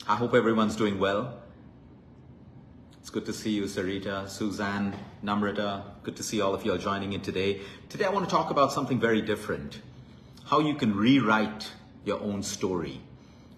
I hope everyone's doing well. It's good to see you, Sarita, Suzanne, Namrata. Good to see all of you all joining in today. Today I want to talk about something very different. How you can rewrite your own story.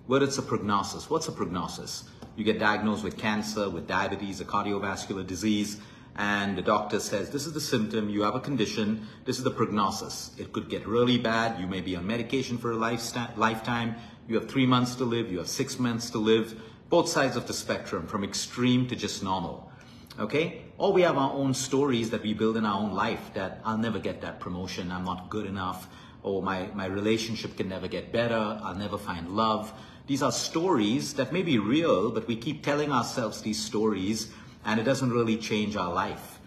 Well, it's a prognosis. What's a prognosis? You get diagnosed with cancer, with diabetes, a cardiovascular disease, and the doctor says, this is the symptom, you have a condition, this is the prognosis. It could get really bad, you may be on medication for a lifetime, you have 3 months to live, you have 6 months to live, both sides of the spectrum, from extreme to just normal, okay? Or we have our own stories that we build in our own life, that I'll never get that promotion, I'm not good enough, or my relationship can never get better, I'll never find love. These are stories that may be real, but we keep telling ourselves these stories and it doesn't really change our life.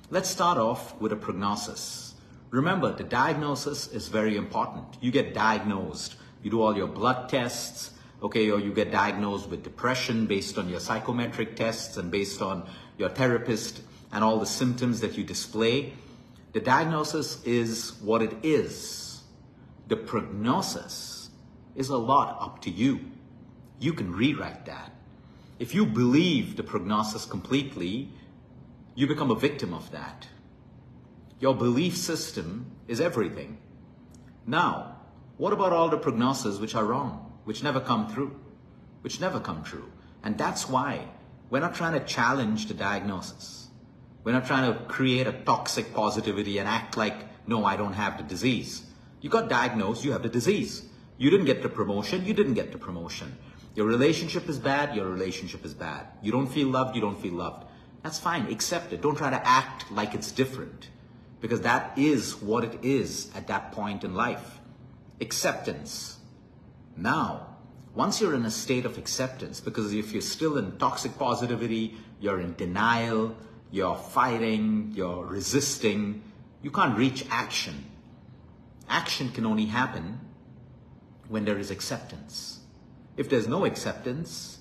Let's start off with a prognosis. Remember, the diagnosis is very important. You get diagnosed, you do all your blood tests, okay, or you get diagnosed with depression based on your psychometric tests and based on your therapist and all the symptoms that you display. The diagnosis is what it is. The prognosis is a lot up to you. You can rewrite that. If you believe the prognosis completely, you become a victim of that. Your belief system is everything. Now, what about all the prognoses which are wrong, which never come through, And that's why we're not trying to challenge the diagnosis. We're not trying to create a toxic positivity and act like, no, I don't have the disease. You got diagnosed, you have the disease. You didn't get the promotion, you didn't get the promotion. Your relationship is bad, your relationship is bad. You don't feel loved, you don't feel loved. That's fine, accept it. Don't try to act like it's different, because that is what it is at that point in life. Acceptance. Now, once you're in a state of acceptance, because if you're still in toxic positivity, you're in denial, you're fighting, you're resisting, you can't reach action. Action can only happen when there is acceptance. If there's no acceptance,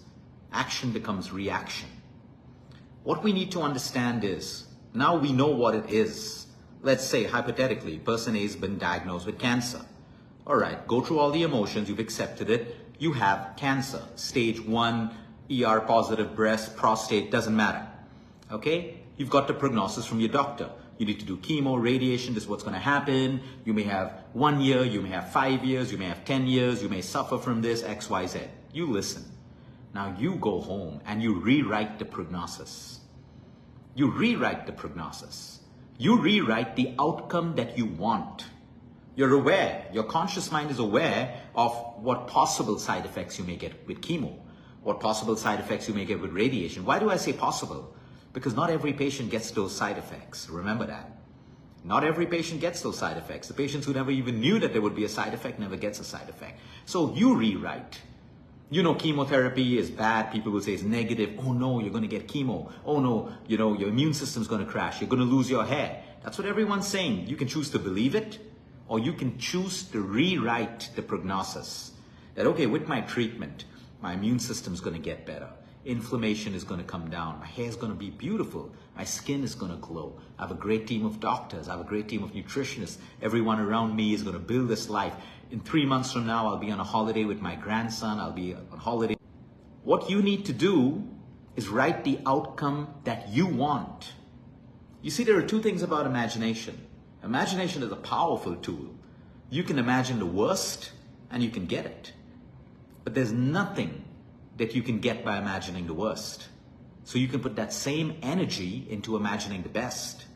action becomes reaction. What we need to understand is, now we know what it is. Let's say, hypothetically, person A has been diagnosed with cancer. All right, go through all the emotions, you've accepted it. You have cancer, stage 1, ER positive breast, prostate, doesn't matter. Okay? You've got the prognosis from your doctor. You need to do chemo, radiation, this is what's going to happen. You may have 1 year, you may have 5 years, you may have 10 years, you may suffer from this, X, Y, Z. You listen. Now you go home and you rewrite the prognosis. You rewrite the prognosis. You rewrite the outcome that you want. You're aware, your conscious mind is aware of what possible side effects you may get with chemo, what possible side effects you may get with radiation. Why do I say possible? Because not every patient gets those side effects. Remember that. Not every patient gets those side effects. The patients who never even knew that there would be a side effect never gets a side effect. So you rewrite. You know, chemotherapy is bad. People will say it's negative. Oh no, you're going to get chemo. Oh no, you know, your immune system's going to crash. You're going to lose your hair. That's what everyone's saying. You can choose to believe it, or you can choose to rewrite the prognosis. That, okay, with my treatment, my immune system's going to get better. Inflammation is going to come down. My hair is going to be beautiful. My skin is going to glow. I have a great team of doctors. I have a great team of nutritionists. Everyone around me is going to build this life. In 3 months from now, I'll be on a holiday with my grandson. I'll be on holiday. What you need to do is write the outcome that you want. You see, there are two things about imagination. Imagination is a powerful tool. You can imagine the worst and you can get it. But there's nothing that you can get by imagining the worst. So you can put that same energy into imagining the best.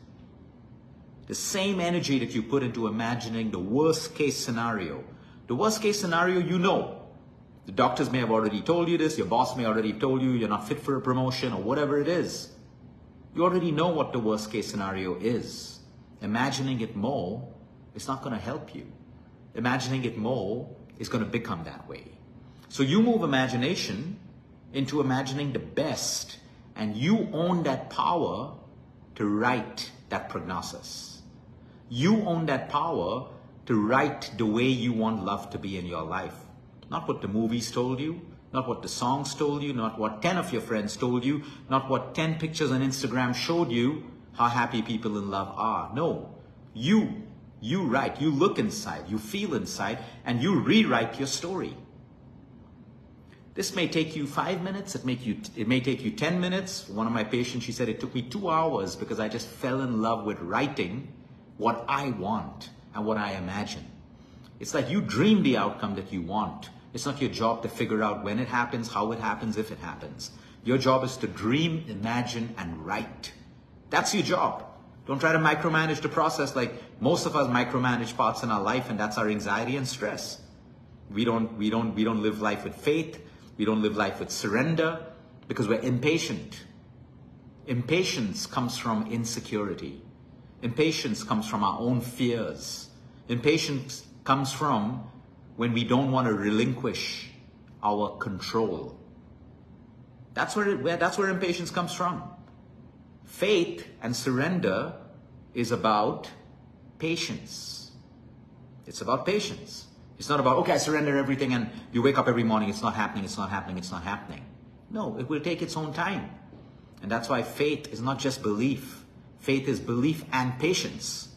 The same energy that you put into imagining the worst case scenario. The worst case scenario, you know. The doctors may have already told you this, your boss may already told you you're not fit for a promotion or whatever it is. You already know what the worst case scenario is. Imagining it more is not going to help you. Imagining it more is going to become that way. So you move imagination into imagining the best, and you own that power to write that prognosis. You own that power to write the way you want love to be in your life. Not what the movies told you, not what the songs told you, not what 10 of your friends told you, not what 10 pictures on Instagram showed you how happy people in love are. No, you write, you look inside, you feel inside, and you rewrite your story. This may take you 5 minutes, it may take you 10 minutes. One of my patients, she said, it took me 2 hours because I just fell in love with writing what I want and what I imagine. It's like you dream the outcome that you want. It's not your job to figure out when it happens, how it happens, if it happens. Your job is to dream, imagine, and write. That's your job. Don't try to micromanage the process like most of us micromanage parts in our life, and that's our anxiety and stress. We don't live life with faith. We don't live life with surrender because we're impatient. Impatience comes from insecurity. Impatience comes from our own fears. Impatience comes from when we don't want to relinquish our control. That's where impatience comes from. Faith and surrender is about patience. It's about patience. It's not about, okay, I surrender everything and you wake up every morning, it's not happening, it's not happening, it's not happening. No, it will take its own time. And that's why faith is not just belief. Faith is belief and patience.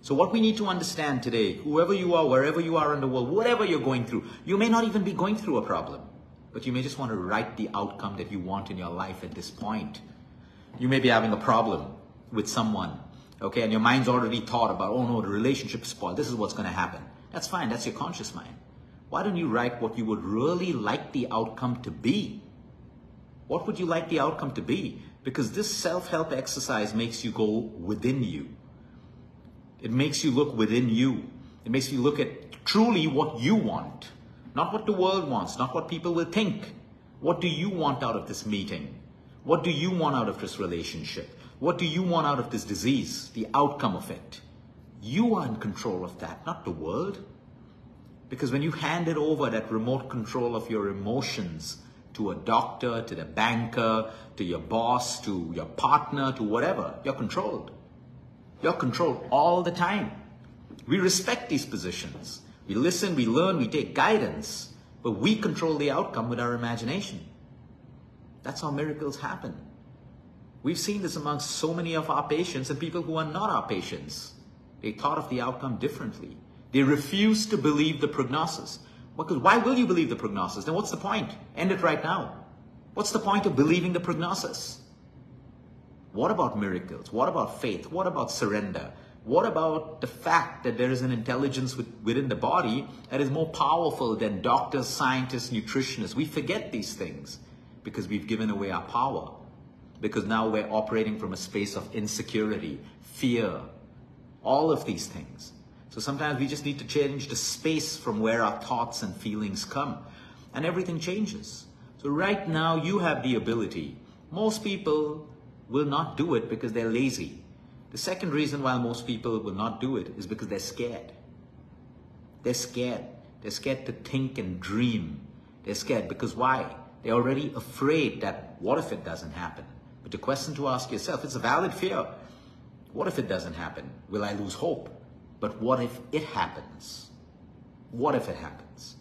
So what we need to understand today, whoever you are, wherever you are in the world, whatever you're going through, you may not even be going through a problem, but you may just want to write the outcome that you want in your life at this point. You may be having a problem with someone, okay, and your mind's already thought about, oh no, the relationship's spoiled, this is what's going to happen. That's fine, that's your conscious mind. Why don't you write what you would really like the outcome to be? What would you like the outcome to be? Because this self-help exercise makes you go within you. It makes you look within you. It makes you look at truly what you want. Not what the world wants, not what people will think. What do you want out of this meeting? What do you want out of this relationship? What do you want out of this disease? The outcome of it. You are in control of that, not the world. Because when you hand it over, that remote control of your emotions, to a doctor, to the banker, to your boss, to your partner, to whatever, you're controlled. You're controlled all the time. We respect these positions. We listen, we learn, we take guidance, but we control the outcome with our imagination. That's how miracles happen. We've seen this amongst so many of our patients and people who are not our patients. They thought of the outcome differently. They refused to believe the prognosis. Because why will you believe the prognosis? Then what's the point? End it right now. What's the point of believing the prognosis? What about miracles? What about faith? What about surrender? What about the fact that there is an intelligence within the body that is more powerful than doctors, scientists, nutritionists? We forget these things because we've given away our power. Because now we're operating from a space of insecurity, fear, all of these things. So sometimes we just need to change the space from where our thoughts and feelings come, and everything changes. So right now you have the ability. Most people will not do it because they're lazy. The second reason why most people will not do it is because they're scared. They're scared. They're scared to think and dream. They're scared because why? They're already afraid that what if it doesn't happen? But the question to ask yourself, it's a valid fear. What if it doesn't happen? Will I lose hope? But what if it happens? What if it happens?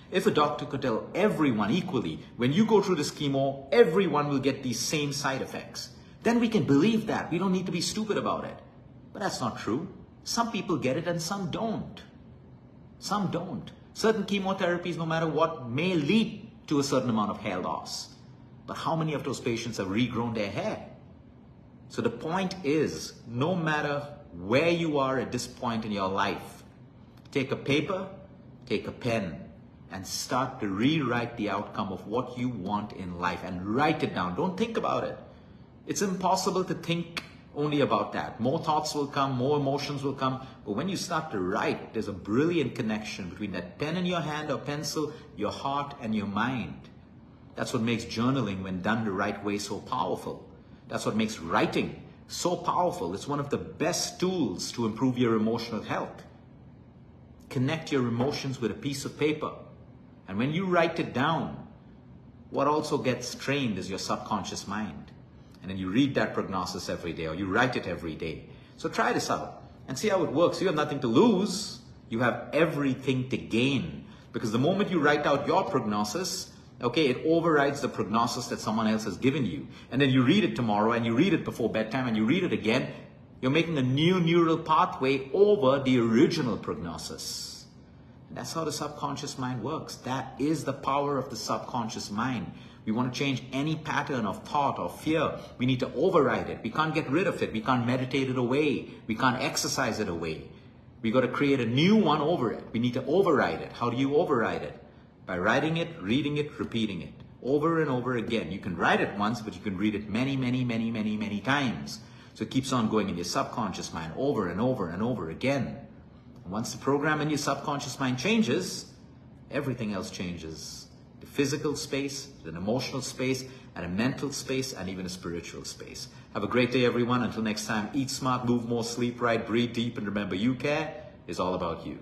If a doctor could tell everyone equally, when you go through this chemo, everyone will get these same side effects, then we can believe that. We don't need to be stupid about it. But that's not true. Some people get it and some don't. Some don't. Certain chemotherapies, no matter what, may lead to a certain amount of hair loss. But how many of those patients have regrown their hair? So the point is, no matter where you are at this point in your life, take a paper, take a pen, and start to rewrite the outcome of what you want in life and write it down. Don't think about it. It's impossible to think only about that. More thoughts will come, more emotions will come. But when you start to write, there's a brilliant connection between that pen in your hand or pencil, your heart, and your mind. That's what makes journaling, when done the right way, so powerful. That's what makes writing so powerful. It's one of the best tools to improve your emotional health. Connect your emotions with a piece of paper. And when you write it down, what also gets trained is your subconscious mind. And then you read that prognosis every day, or you write it every day. So try this out and see how it works. You have nothing to lose. You have everything to gain. Because the moment you write out your prognosis, okay, it overrides the prognosis that someone else has given you. And then you read it tomorrow, and you read it before bedtime, and you read it again. You're making a new neural pathway over the original prognosis. And that's how the subconscious mind works. That is the power of the subconscious mind. We want to change any pattern of thought or fear. We need to override it. We can't get rid of it. We can't meditate it away. We can't exercise it away. We got to create a new one over it. We need to override it. How do you override it? By writing it, reading it, repeating it over and over again. You can write it once, but you can read it many, many, many, many, many times. So it keeps on going in your subconscious mind over and over and over again. And once the program in your subconscious mind changes, everything else changes. The physical space, an emotional space, and a mental space, and even a spiritual space. Have a great day, everyone. Until next time, eat smart, move more, sleep right, breathe deep, and remember, you care is all about you.